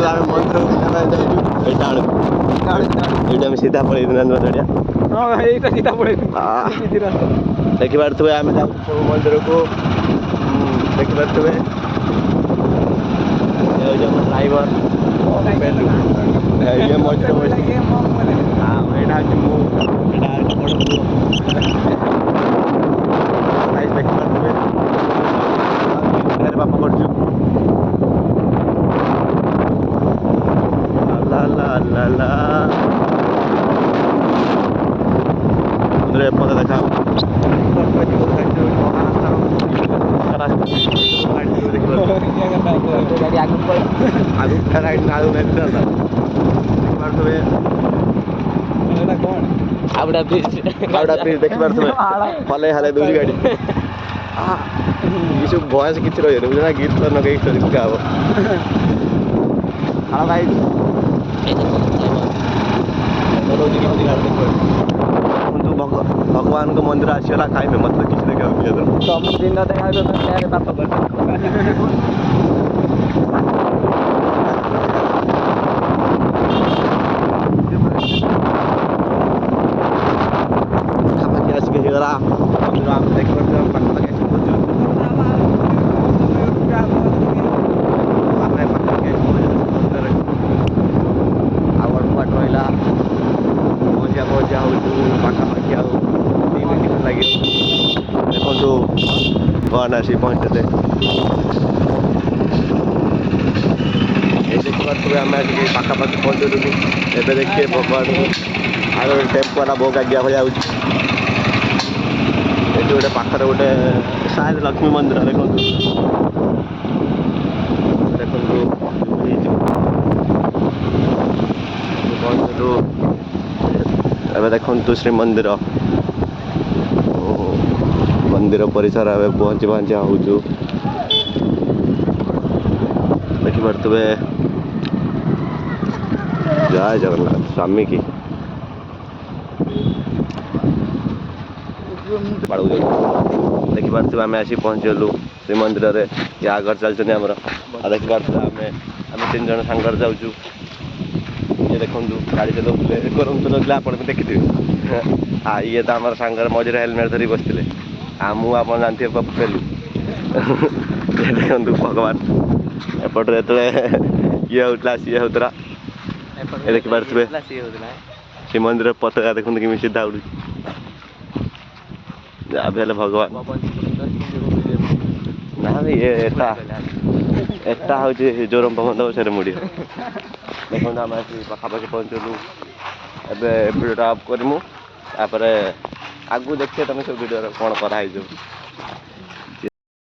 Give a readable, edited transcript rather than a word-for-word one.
आम मंदिर ये सीधा पड़े हाँ यही सीधा पड़े देखी पारे आम सब मंदिर को देखी पारे ड्राइवर ये मझे हाँ यहाँ देखी पारे बापा कर एपटे देखा हावड़ा ब्रिज देखी पारे हल हल दूरी गाड़ी ये सब भयस किसी रही बुझे गीत तो नगे स्टोरी पका हाँ भाई भगवान को मंदिर आसगला खाइबे मतलब किसी देखा सब दिन देखा बाप आसिक होगा मंदिर आम देख रहा मजा मजा हो पाखापाखि आ 2 मिनट लगे देखो भगवान आसी पहुँचते देखी पारे आम पाखापाखि पहुँचुनी एवं देखिए भगवान आगे टेम्पो वाला बहुत आज्ञा भाई आगे गोटे पाखर गोटे शायद लक्ष्मी मंदिर देखो पहुँचलु एवं देखु श्रीमंदिर मंदिर परिसर एवं पहुँची पहुँचा हूँ देखी पारे जय जगन्नाथ स्वामी की देखी पारे आम आसी पहुँचलु श्रीमंदिर ये आगर चलते आमर आ देखी पारे आम 3 जन सांगर जाऊँ ये देखो गाड़ी चलाऊे गरम चलाऊे आप देखिथे ये तो आम सांगर मझे हेलमेट धरी बसते आप जानते पेलु ये देखो भगवान एपटे जो ये होता सी होता ये देखी पारे श्रीमंदिर पताका देखते कि सीधा उड़ी जहाँ भी भगवान ना ये एटा हूँ जोरम पवन दब से मुड़ी देखो आम पाखापाखि पहुँचलु एवं भिडियो अफ करमु आगू देखिए तुम सब भिडियो कौन कराई।